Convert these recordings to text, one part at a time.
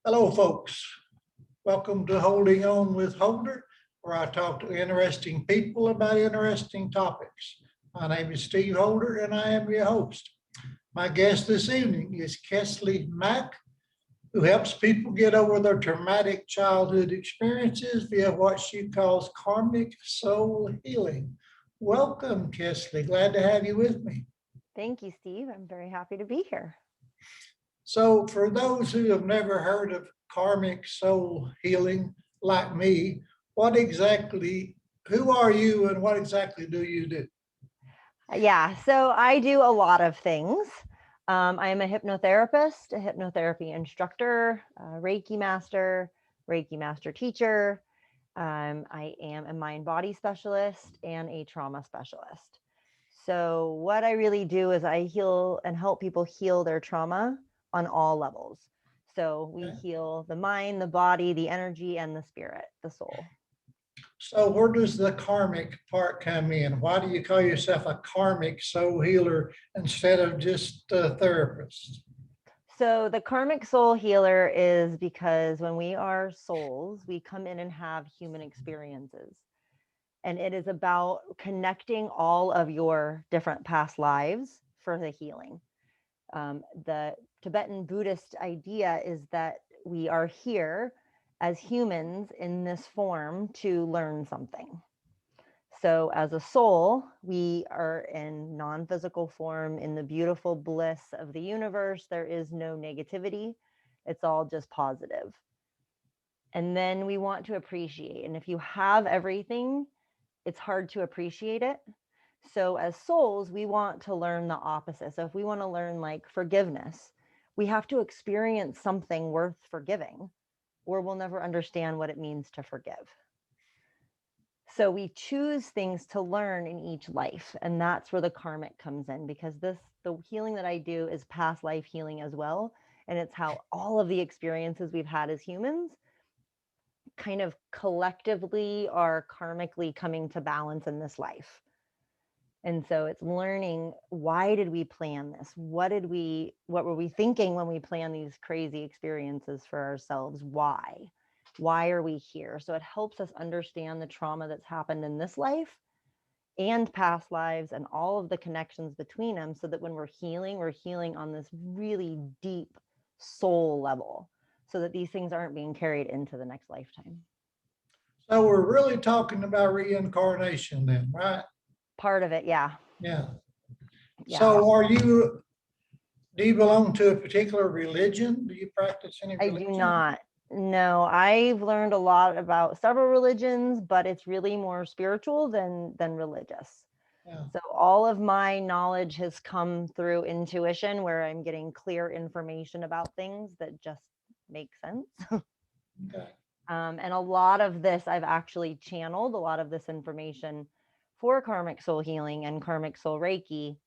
Hello, folks. Welcome to Holding On with Holder, where I talk to interesting people about interesting topics. My name is Steve Holder, and I am your host. My guest this evening is Keslie Mack, who helps people get over their traumatic childhood experiences via what she calls Karmic Soul Healing. Welcome, Keslie. Glad to have you with me. Thank you, Steve. I'm very happy to be here. So, for those who have never heard of Karmic Soul Healing, like me, what exactly, who are you and what exactly do you do? Yeah, so I do a lot of things. I am a hypnotherapist, a hypnotherapy instructor, a Reiki master teacher. I am a mind body specialist and a trauma specialist. So, what I really do is I heal and help people heal their trauma on all levels. So, we Okay. heal the mind, the body, the energy, and the spirit, the soul. So, where does the karmic part come in? Why do you call yourself a karmic soul healer instead of just a therapist? So the karmic soul healer is because when we are souls, we come in and have human experiences. And it is about connecting all of your different past lives for the healing. The Tibetan Buddhist idea is that we are here as humans in this form to learn something. So, as a soul, we are in non physical form in the beautiful bliss of the universe. There is no negativity, it's all just positive. And then we want to appreciate. And if you have everything, it's hard to appreciate it. So, as souls, we want to learn the opposite. So, if we want to learn like forgiveness, we have to experience something worth forgiving, or we'll never understand what it means to forgive. So we choose things to learn in each life. And that's where the karmic comes in, because the healing that I do is past life healing as well. And it's how all of the experiences we've had as humans kind of collectively are karmically coming to balance in this life. And so it's learning, why did we plan this? What were we thinking when we planned these crazy experiences for ourselves? Why? Why are we here? So it helps us understand the trauma that's happened in this life and past lives and all of the connections between them, so that when we're healing on this really deep soul level, so that these things aren't being carried into the next lifetime. So, we're really talking about reincarnation then, right? Part of it, yeah. Yeah. Yeah. So, do you belong to a particular religion? Do you practice any I do religion? not. No, I've learned a lot about several religions, but it's really more spiritual than religious. Yeah. So all of my knowledge has come through intuition, where I'm getting clear information about things that just make sense. Okay. And a lot of this I've actually channeled, a lot of this information for karmic soul healing and karmic soul Reiki.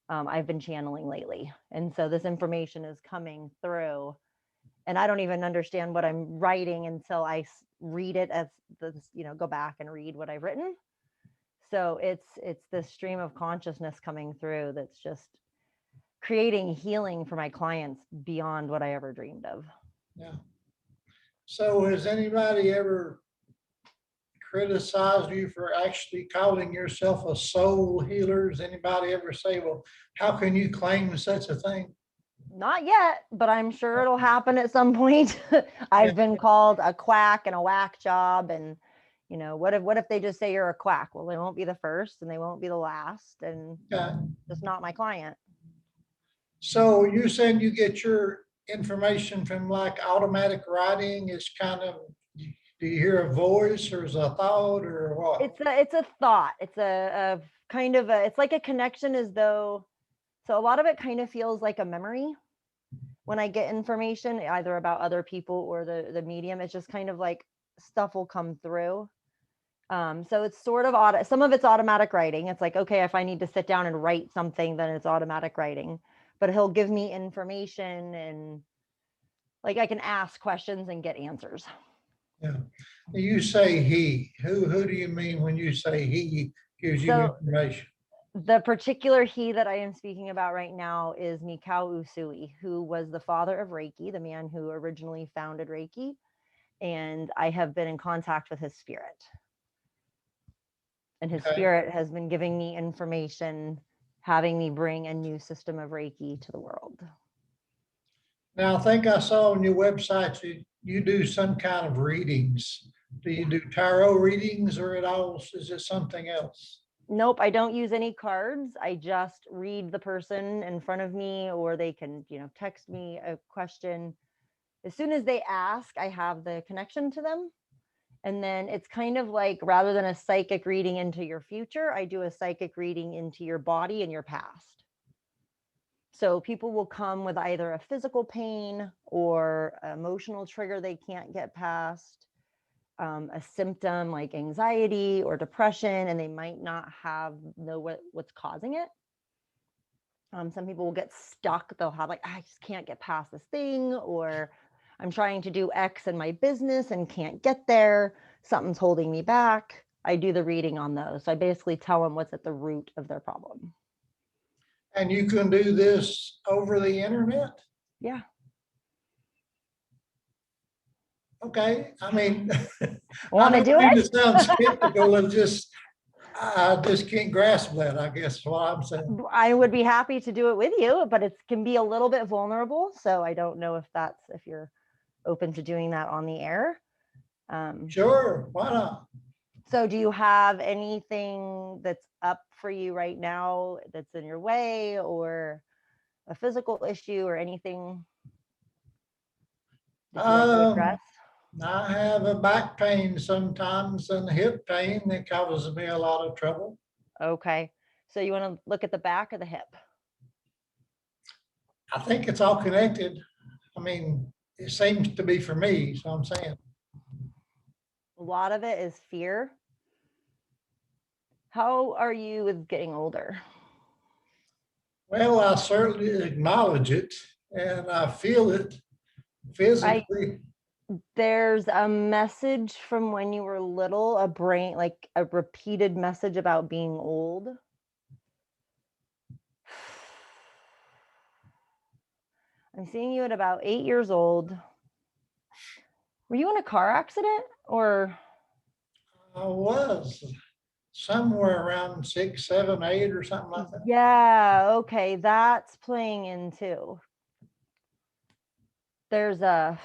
I've been channeling lately. And so this information is coming through, and I don't even understand what I'm writing until read it as this, go back and read what I've written. So it's this stream of consciousness coming through that's just creating healing for my clients beyond what I ever dreamed of. Yeah. So, has anybody ever criticized you for actually calling yourself a soul healer? Does anybody ever say, well, how can you claim such a thing? Not yet, but I'm sure it'll happen at some point. Yeah. I've been called a quack and a whack job, and what if they just say you're a quack? Well, they won't be the first and they won't be the last, and Okay. just not my client. So, you're saying you get your information from like automatic writing? Is kind of, do you hear a voice or is a thought or what? It's a thought. It's a kind of it's like a connection, as though, so a lot of it kind of feels like a memory when I get information either about other people or the medium. It's just kind of like stuff will come through. So it's sort of some of it's automatic writing. It's like, okay, if I need to sit down and write something, then it's automatic writing. But he'll give me information, and like I can ask questions and get answers. Yeah. You say he. Who do you mean when you say he gives you So information? The particular he that I am speaking about right now is Mikao Usui, who was the father of Reiki, the man who originally founded Reiki. And I have been in contact with his spirit. And his Okay. spirit has been giving me information, having me bring a new system of Reiki to the world. Now, I think I saw on your website you do some kind of readings. Do you do tarot readings or at all? Is it something else? Nope, I don't use any cards. I just read the person in front of me, or they can, text me a question. As soon as they ask, I have the connection to them. And then it's kind of like, rather than a psychic reading into your future, I do a psychic reading into your body and your past. So people will come with either a physical pain or emotional trigger they can't get past, a symptom like anxiety or depression, and they might not know what's causing it. Some people will get stuck. They'll have I just can't get past this thing, or I'm trying to do X in my business and can't get there. Something's holding me back. I do the reading on those. So I basically tell them what's at the root of their problem. And you can do this over the internet? Yeah. Okay. I mean, Want to do mean it? to sound skeptical and I just can't grasp that, I guess is what I'm saying. I would be happy to do it with you, but it can be a little bit vulnerable. So I don't know if you're open to doing that on the air. Sure, why not? So do you have anything that's up for you right now that's in your way, or a physical issue, or anything that you'd like to address? I have a back pain sometimes and hip pain that causes me a lot of trouble. Okay. So you want to look at the back or the hip? I think it's all connected. I mean, it seems to be for me, so I'm saying. A lot of it is fear. How are you with getting older? Well, I certainly acknowledge it and I feel it physically. There's a message from when you were little, like a repeated message about being old. I'm seeing you at about 8 years old. Were you in a car accident, or? I was somewhere around 6, 7, 8 or something like that. Yeah, okay, that's playing in too. There's a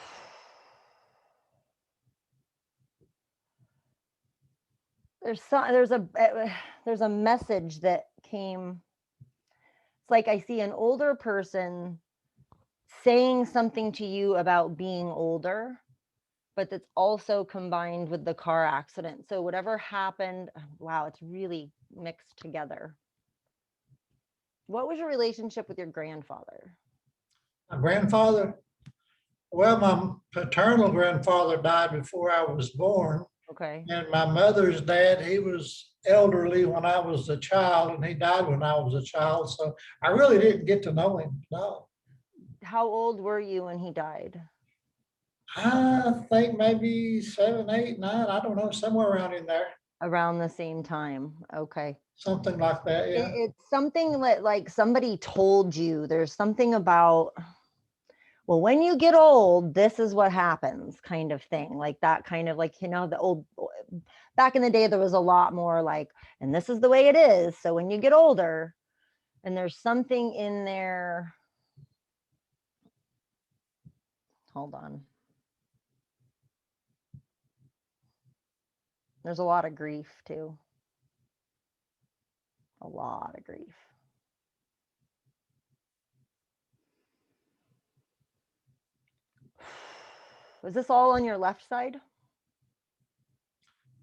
there's a message that came. It's like I see an older person saying something to you about being older, but that's also combined with the car accident. So whatever happened, wow, it's really mixed together. What was your relationship with your grandfather? My grandfather, well, my paternal grandfather died before I was born. Okay. And my mother's dad, he was elderly when I was a child and he died when I was a child. So I really didn't get to know him. No. How old were you when he died? I think maybe 7, 8, 9. I don't know, somewhere around in there. Around the same time. Okay. Something like that. Yeah. It's something that like somebody told you. There's something about, well, when you get old, this is what happens, kind of thing. Like that kind of like, the old, back in the day, there was a lot more like, and this is the way it is. So when you get older, and there's something in there. Hold on. There's a lot of grief too. A lot of grief. Was this all on your left side?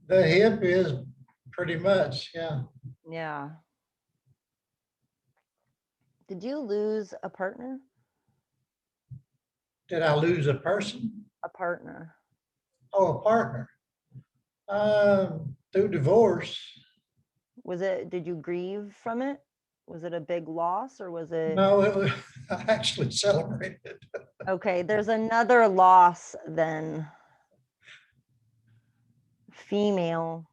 The hip is pretty much, yeah. Yeah. Did you lose a partner? Did I lose a person? A partner. Oh, a partner. Through divorce. Did you grieve from it? Was it a big loss, or was it? No, it was, I actually celebrated. Okay, there's another loss then. Female.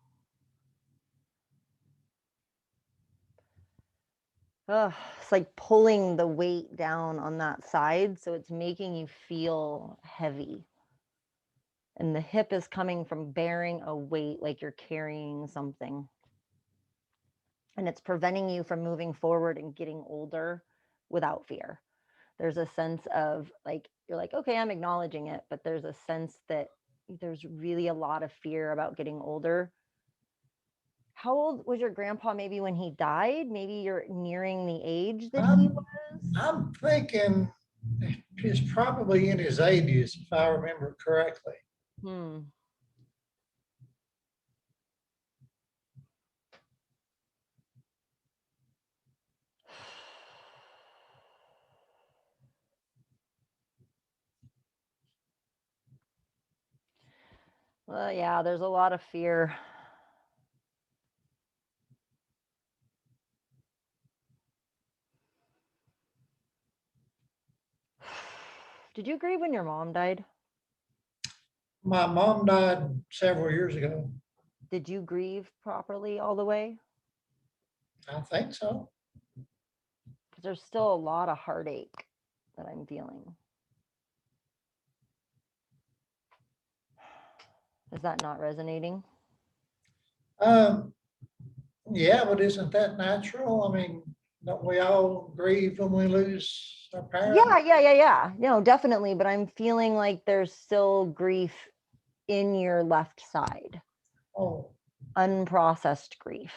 Ugh, it's like pulling the weight down on that side. So it's making you feel heavy. And the hip is coming from bearing a weight, like you're carrying something. And it's preventing you from moving forward and getting older without fear. There's a sense of like, you're like, okay, I'm acknowledging it, but there's a sense that there's really a lot of fear about getting older. How old was your grandpa maybe when he died? Maybe you're nearing the age that he I'm, was? I'm thinking he's probably in his 80s, if I remember correctly. Hmm. Well, yeah, there's a lot of fear. Did you grieve when your mom died? My mom died several years ago. Did you grieve properly all the way? I think so. Because there's still a lot of heartache that I'm feeling. Is that not resonating? Um, yeah, but isn't that natural? I mean, don't we all grieve when we lose our parent? Yeah. No, definitely. But I'm feeling like there's still grief in your left side, Oh, unprocessed grief.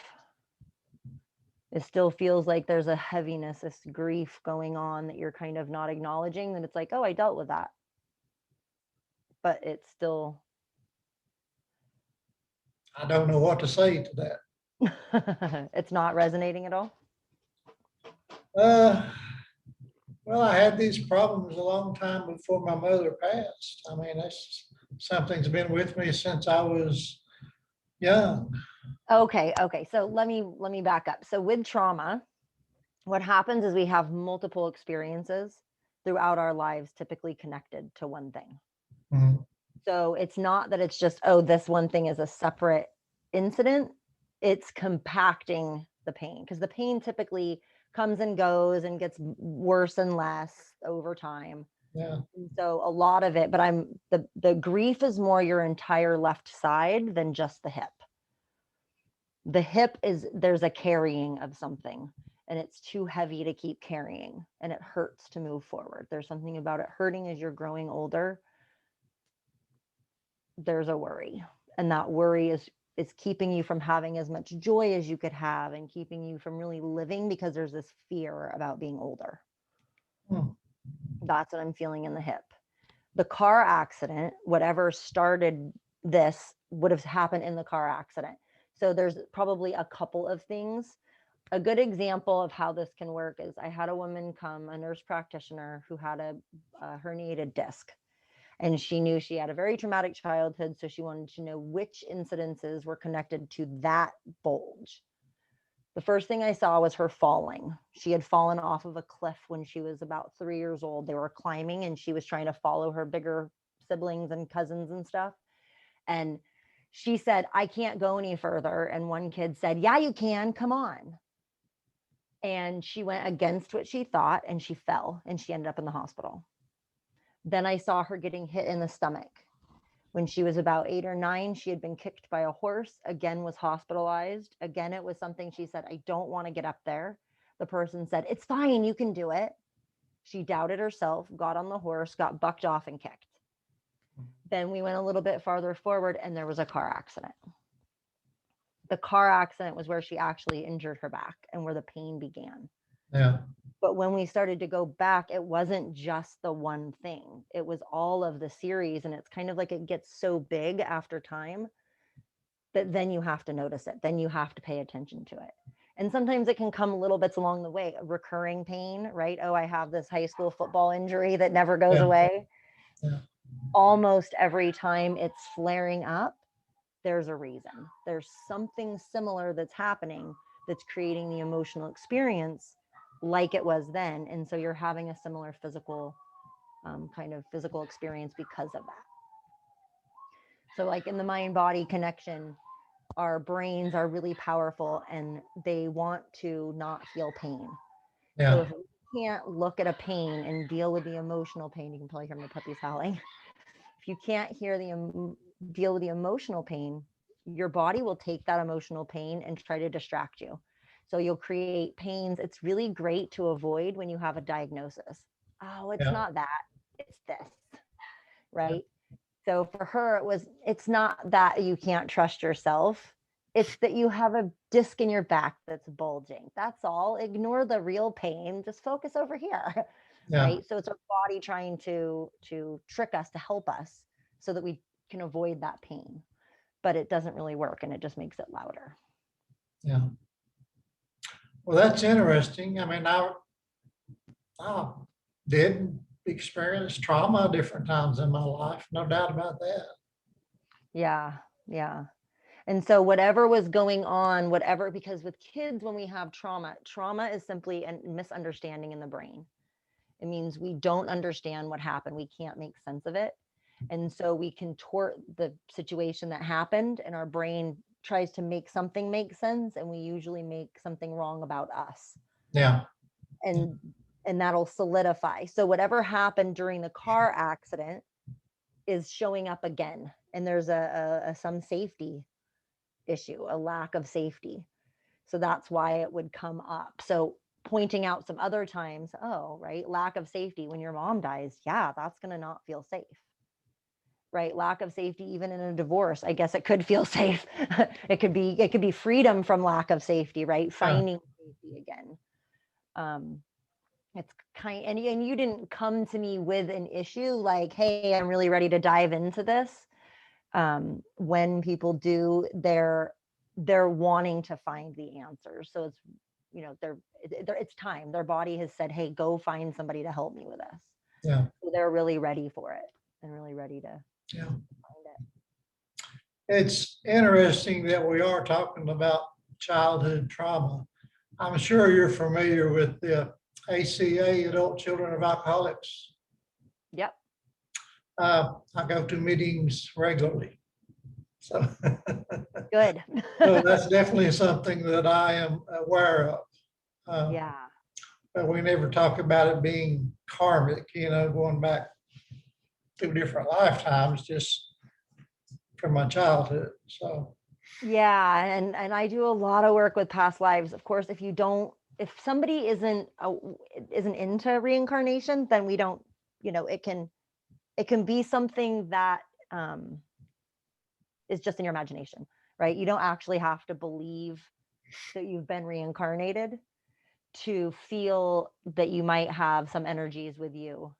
It still feels like there's a heaviness, this grief going on that you're kind of not acknowledging. That it's like, oh, I dealt with that. But it's still, I don't know what to say to that. it's not resonating at all. Uh, well, I had these problems a long time before my mother passed. I mean, that's something's been with me since I was young. Okay. So let me back up. So with trauma, what happens is we have multiple experiences throughout our lives, typically connected to one thing. Mhm. So it's not that it's just, oh, this one thing is a separate incident. It's compacting the pain because the pain typically comes and goes and gets worse and less over time. Yeah, And so a lot of it, but the grief is more your entire left side than just the hip. The hip is there's a carrying of something and it's too heavy to keep carrying and it hurts to move forward. There's something about it hurting as you're growing older. There's a worry, and that worry is keeping you from having as much joy as you could have and keeping you from really living because there's this fear about being older. Hmm. That's what I'm feeling in the hip. The car accident, whatever started this, would have happened in the car accident. So there's probably a couple of things. A good example of how this can work is I had a woman come, a nurse practitioner, who had a herniated disc. And she knew she had a very traumatic childhood. So she wanted to know which incidences were connected to that bulge. The first thing I saw was her falling. She had fallen off of a cliff when she was about 3 years old. They were climbing and she was trying to follow her bigger siblings and cousins and stuff. And she said, I can't go any further. And one kid said, yeah, you can. Come on. And she went against what she thought and she fell and she ended up in the hospital. Then I saw her getting hit in the stomach. When she was about 8 or 9, she had been kicked by a horse, again, was hospitalized. Again, it was something she said, I don't want to get up there. The person said, it's fine, you can do it. She doubted herself, got on the horse, got bucked off and kicked. Then we went a little bit farther forward and there was a car accident. The car accident was where she actually injured her back and where the pain began. Yeah. But when we started to go back, it wasn't just the one thing. It was all of the series. And it's kind of like it gets so big after time that then you have to notice it. Then you have to pay attention to it. And sometimes it can come little bits along the way, recurring pain, right? Oh, I have this high school football injury that never goes Yeah. away. Yeah. Almost every time it's flaring up, there's a reason. There's something similar that's happening that's creating the emotional experience like it was then. And so you're having a similar physical kind of physical experience because of that. So like in the mind body connection, our brains are really powerful and they want to not feel pain. So Yeah. if we can't look at a pain and deal with the emotional pain, you can probably hear my puppies howling. If you can't hear deal with the emotional pain, your body will take that emotional pain and try to distract you. So you'll create pains. It's really great to avoid when you have a diagnosis. Oh, it's Yeah. not that, it's this, Yeah. right? So for her, it's not that you can't trust yourself. It's that you have a disc in your back that's bulging. That's all. Ignore the real pain. Just focus over here. Yeah. Right. So it's our body trying to trick us, to help us so that we can avoid that pain. But it doesn't really work, and it just makes it louder. Yeah. Well, that's interesting. I mean, I did experience trauma different times in my life, no doubt about that. Yeah. Yeah. And so whatever was going on, whatever, because with kids, when we have trauma is simply a misunderstanding in the brain. It means we don't understand what happened. We can't make sense of it. And so we contort the situation that happened, and our brain tries to make something make sense. And we usually make something wrong about us. Yeah. And that'll solidify. So whatever happened during the car accident is showing up again. And there's some safety issue, a lack of safety. So that's why it would come up. So pointing out some other times, oh, right, lack of safety when your mom dies. Yeah, that's going to not feel safe. Right? Lack of safety even in a divorce. I guess it could feel safe. It could be freedom from lack of safety, right? Yeah. Finding safety again. It's and you didn't come to me with an issue like, hey, I'm really ready to dive into this. When people do, they're wanting to find the answers. So it's, it's time. Their body has said, hey, go find somebody to help me with this. Yeah. So they're really ready for it and really ready to Yeah. find it. It's interesting that we are talking about childhood trauma. I'm sure you're familiar with the ACA, Adult Children of Alcoholics. Yep. I go to meetings regularly. So, Good. so that's definitely something that I am aware of. Yeah. But we never talk about it being karmic, going back through different lifetimes, just from my childhood. So, Yeah, and I do a lot of work with past lives. Of course, if somebody isn't into reincarnation, then we don't, it can be something that is just in your imagination, right? You don't actually have to believe that you've been reincarnated to feel that you might have some energies with you,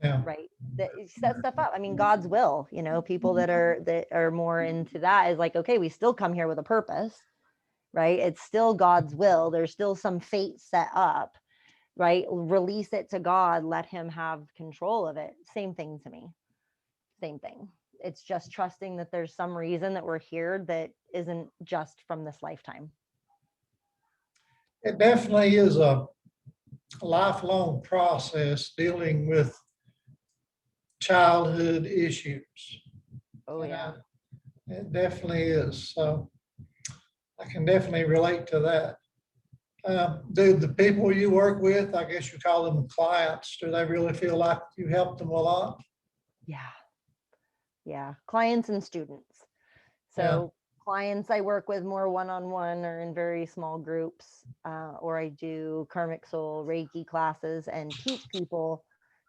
yeah. right? That set stuff up. I mean, God's will, people that are more into that is like, okay, we still come here with a purpose, right? It's still God's will. There's still some fate set up, right? Release it to God, let him have control of it. Same thing to me. Same thing. It's just trusting that there's some reason that we're here that isn't just from this lifetime. It definitely is a lifelong process dealing with childhood issues. Oh, yeah. It definitely is. So I can definitely relate to that. Do the people you work with, I guess you call them clients, do they really feel like you help them a lot? Yeah. Yeah. Clients and students. So clients I work with more one-on-one or in very small groups, or I do Karmic Soul Reiki classes and teach people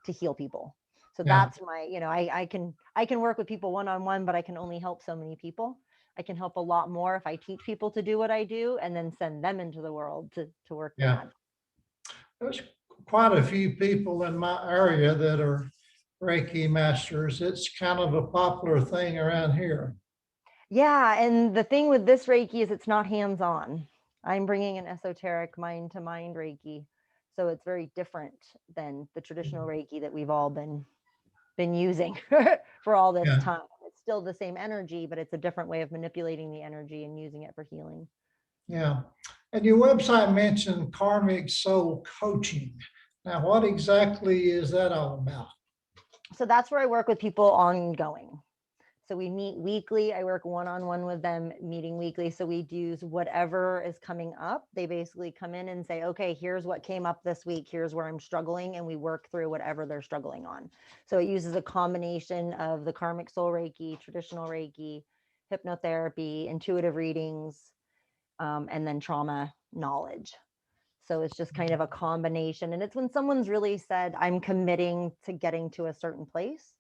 to heal people. So that's my, I can work with people one-on-one, but I can only help so many people. I can help a lot more if I teach people to do what I do and then send them into the world to work the magic. There's quite a few people in my area that are Reiki masters. It's kind of a popular thing around here. Yeah, and the thing with this Reiki is it's not hands-on. I'm bringing an esoteric mind-to-mind Reiki, so it's very different than the traditional Reiki that we've all been using for all this time. It's still the same energy, but it's a different way of manipulating the energy and using it for healing. Yeah. And your website mentioned Karmic Soul Coaching. Now, what exactly is that all about? So that's where I work with people ongoing. So we meet weekly. I work one-on-one with them, meeting weekly. So we do whatever is coming up. They basically come in and say, okay, here's what came up this week. Here's where I'm struggling. And we work through whatever they're struggling on. So it uses a combination of the Karmic Soul Reiki, traditional Reiki, hypnotherapy, intuitive readings, and then trauma knowledge. So it's just kind of a combination. And it's when someone's really said, I'm committing to getting to a certain place.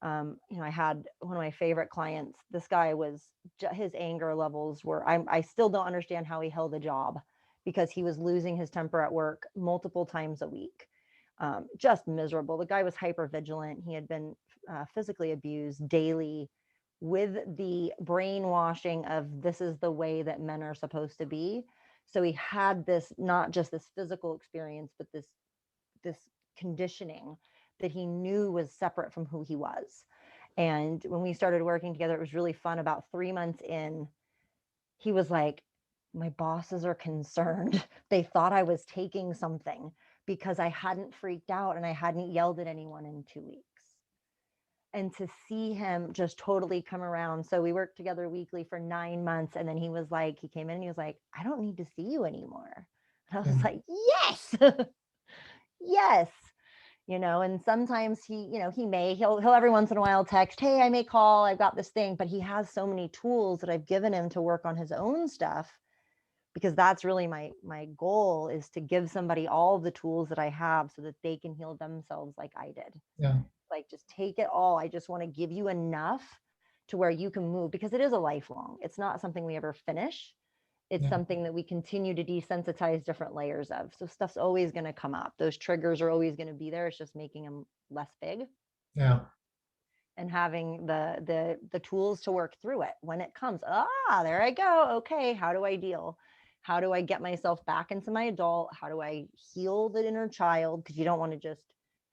I had one of my favorite clients. This guy was, his anger levels were, I still don't understand how he held a job, because he was losing his temper at work multiple times a week. Just miserable. The guy was hyper vigilant. He had been physically abused daily, with the brainwashing of this is the way that men are supposed to be. So he had this, not just this physical experience, but this conditioning that he knew was separate from who he was. And when we started working together, it was really fun. About 3 months in, he was like, my bosses are concerned. They thought I was taking something because I hadn't freaked out and I hadn't yelled at anyone in 2 weeks. And to see him just totally come around. So we worked together weekly for 9 months. And then he was like, he came in and he was like, I don't need to see you anymore. And I was like, yes, yes. And sometimes he'll every once in a while text, hey, I may call, I've got this thing, but he has so many tools that I've given him to work on his own stuff, because that's really my goal, is to give somebody all of the tools that I have so that they can heal themselves like I did. Yeah. Like, just take it all. I just want to give you enough to where you can move, because it is a lifelong. It's not something we ever finish. It's something that we continue to desensitize different layers of. So stuff's always going to come up. Those triggers are always going to be there. It's just making them less big. Yeah. And having the tools to work through it when it comes. There I go. Okay, how do I deal? How do I get myself back into my adult? How do I heal the inner child? Because you don't want to just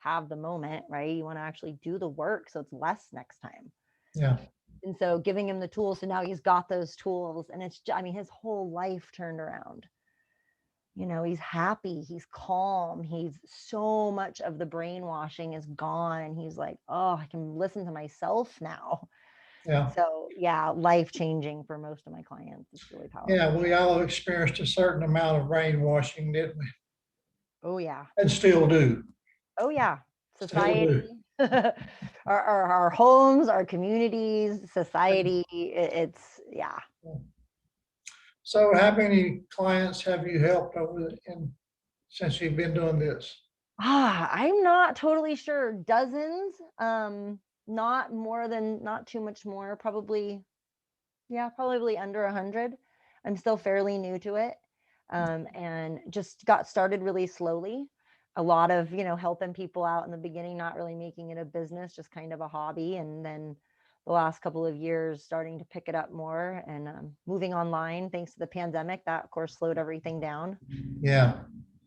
have the moment, right? You want to actually do the work so it's less next time. Yeah. And so giving him the tools, so now he's got those tools, and his whole life turned around. He's happy, he's calm, he's, so much of the brainwashing is gone, and he's like, oh, I can listen to myself now. Yeah. So yeah, life changing for most of my clients. It's really powerful. Yeah. We all experienced a certain amount of brainwashing, didn't we? Oh yeah. And still do. Oh yeah. Still do. Society, our homes, our communities, society. It's yeah. So how many clients have you helped since you've been doing this? I'm not totally sure. Dozens. Not too much more. Probably under 100. I'm still fairly new to it. And just got started really slowly. A lot of, helping people out in the beginning, not really making it a business, just kind of a hobby. And then the last couple of years starting to pick it up more, and moving online thanks to the pandemic. That of course slowed everything down. Yeah.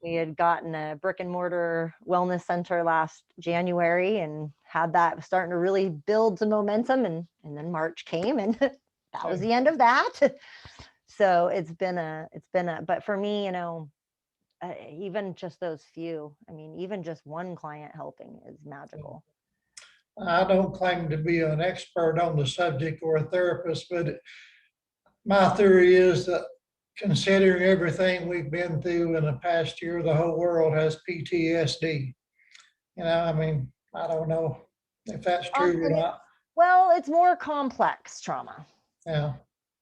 We had gotten a brick and mortar wellness center last January and had that starting to really build some momentum. And then March came, and that was the end of that. So but for me, even just those few, even just one client helping is magical. I don't claim to be an expert on the subject or a therapist, but my theory is that, considering everything we've been through in the past year, the whole world has PTSD. I don't know if that's true or not. Well, it's more complex trauma. Yeah.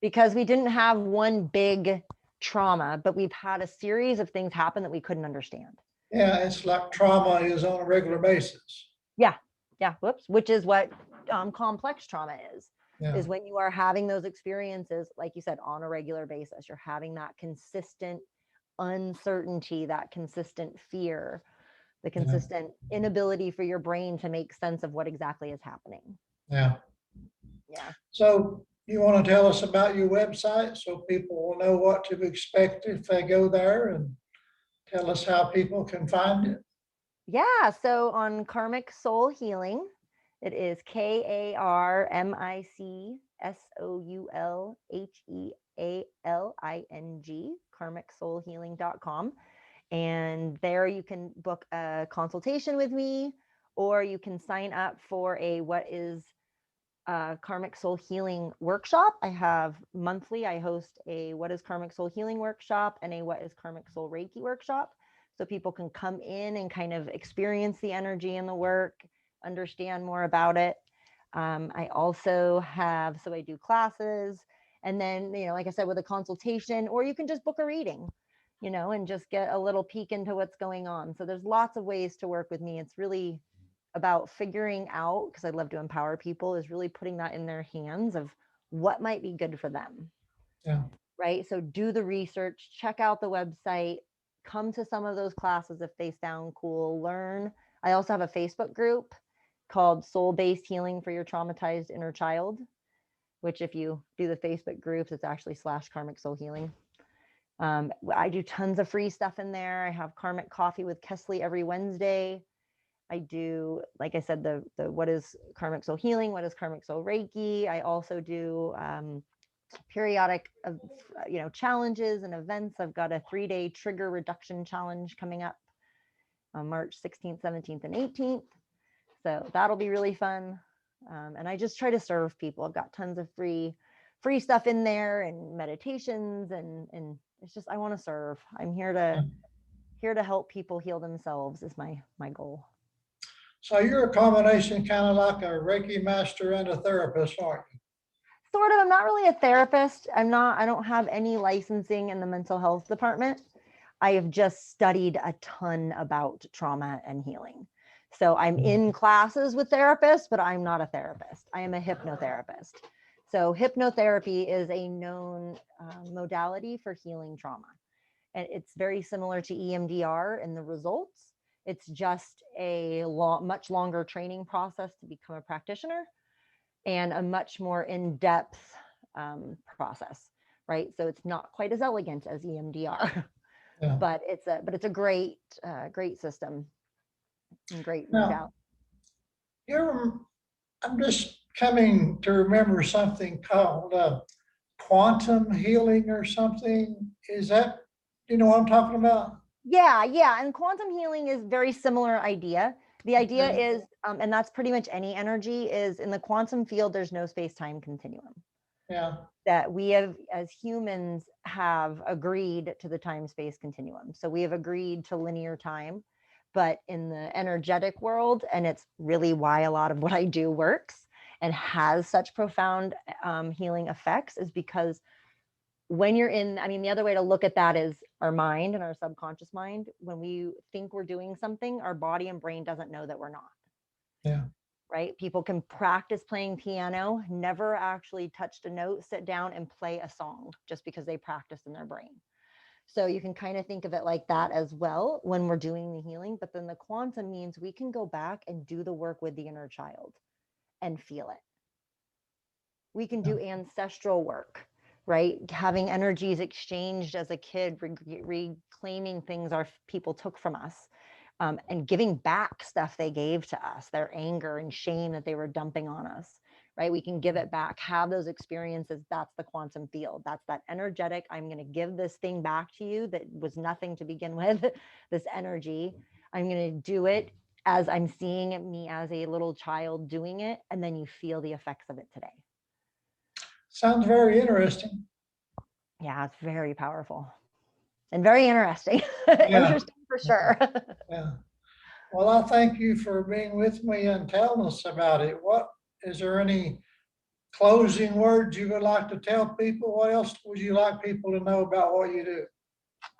Because we didn't have one big trauma, but we've had a series of things happen that we couldn't understand. Yeah, it's like trauma is on a regular basis. Yeah. Whoops. Which is what complex trauma is. Yeah. Is when you are having those experiences, like you said, on a regular basis. You're having that consistent uncertainty, that consistent fear, the consistent inability for your brain to make sense of what exactly is happening. Yeah. Yeah. So you want to tell us about your website so people will know what to expect if they go there, and tell us how people can find it? Yeah. So on Karmic Soul Healing, it is KarmicSoulHealing, KarmicSoulHealing.com. And there you can book a consultation with me, or you can sign up for what is Karmic Soul Healing workshop. I have monthly, I host a What is Karmic Soul Healing workshop and a What is Karmic Soul Reiki workshop. So people can come in and kind of experience the energy and the work, understand more about it. I also have, so I do classes, and then, like I said, with a consultation, or you can just book a reading, and just get a little peek into what's going on. So there's lots of ways to work with me. It's really about figuring out, because I love to empower people, is really putting that in their hands of what might be good for them. Yeah. Right. So do the research, check out the website, come to some of those classes if they sound cool, learn. I also have a Facebook group called Soul-Based Healing for Your Traumatized Inner Child, which if you do the Facebook groups, it's actually /Karmic Soul Healing. I do tons of free stuff in there. I have Karmic Coffee with Keslie every Wednesday. I do, like I said, the What is Karmic Soul Healing, What is Karmic Soul Reiki. I also do periodic, challenges and events. I've got a 3-day trigger reduction challenge coming up on March 16th, 17th, and 18th. So that'll be really fun. And I just try to serve people. I've got tons of free stuff in there and meditations, and it's just, I want to serve. I'm here to help people heal themselves is my goal. So you're a combination, kind of like a Reiki master and a therapist, aren't you? Sort of. I'm not really a therapist. I don't have any licensing in the mental health department. I have just studied a ton about trauma and healing. So I'm in classes with therapists, but I'm not a therapist. I am a hypnotherapist. So hypnotherapy is a known modality for healing trauma. And it's very similar to EMDR in the results. It's just a much longer training process to become a practitioner, and a much more in-depth process, right? So it's not quite as elegant as EMDR, Yeah. but it's a great system and great Now, modality. I'm just coming to remember something called quantum healing or something. Is that, you know what I'm talking about? Yeah. And quantum healing is very similar idea. The idea is, and that's pretty much any energy, is in the quantum field, there's no space-time continuum. Yeah. That we have, as humans, have agreed to the time-space continuum. So we have agreed to linear time, but in the energetic world, and it's really why a lot of what I do works and has such profound healing effects, is because when you're in, the other way to look at that is our mind and our subconscious mind. When we think we're doing something, our body and brain doesn't know that we're not. Yeah. Right? People can practice playing piano, never actually touched a note, sit down and play a song just because they practiced in their brain. So you can kind of think of it like that as well when we're doing the healing. But then the quantum means we can go back and do the work with the inner child and feel it. We can do ancestral work, right? Having energies exchanged as a kid, reclaiming things our people took from us. And giving back stuff they gave to us, their anger and shame that they were dumping on us, right? We can give it back, have those experiences. That's the quantum field. That's that energetic, I'm going to give this thing back to you that was nothing to begin with, this energy. I'm going to do it as I'm seeing it, me as a little child doing it. And then you feel the effects of it today. Sounds very interesting. Yeah, it's very powerful and very interesting. Yeah. Interesting for sure. Yeah. Well, I thank you for being with me and telling us about it. Is there any closing words you would like to tell people? What else would you like people to know about what you do?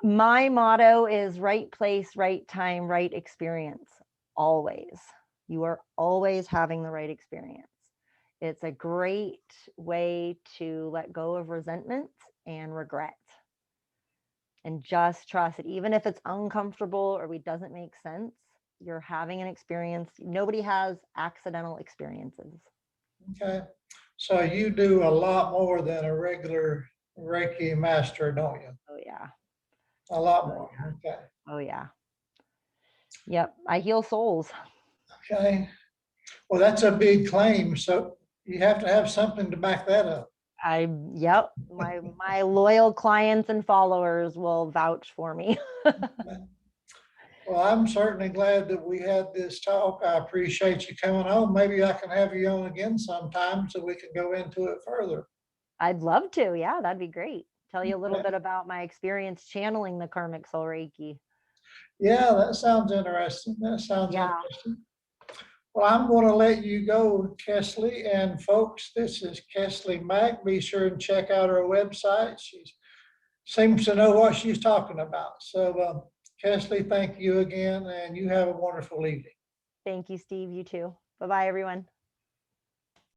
My motto is right place, right time, right experience. Always. You are always having the right experience. It's a great way to let go of resentment and regret. And just trust it. Even if it's uncomfortable or it doesn't make sense, you're having an experience. Nobody has accidental experiences. Okay. So you do a lot more than a regular Reiki master, don't you? Oh, yeah. A lot more. Okay. Oh, yeah. Yep. I heal souls. Okay. Well, that's a big claim. So you have to have something to back that up. Yep. My loyal clients and followers will vouch for me. Well, I'm certainly glad that we had this talk. I appreciate you coming on. Maybe I can have you on again sometime so we can go into it further. I'd love to. Yeah, that'd be great. Tell you a little bit about my experience channeling the Karmic Soul Reiki. Yeah, that sounds interesting. That sounds Yeah. interesting. Well, I'm going to let you go, Keslie. And folks, this is Keslie Mack. Be sure and check out her website. She seems to know what she's talking about. So, Keslie, thank you again, and you have a wonderful evening. Thank you, Steve. You too. Bye-bye, everyone.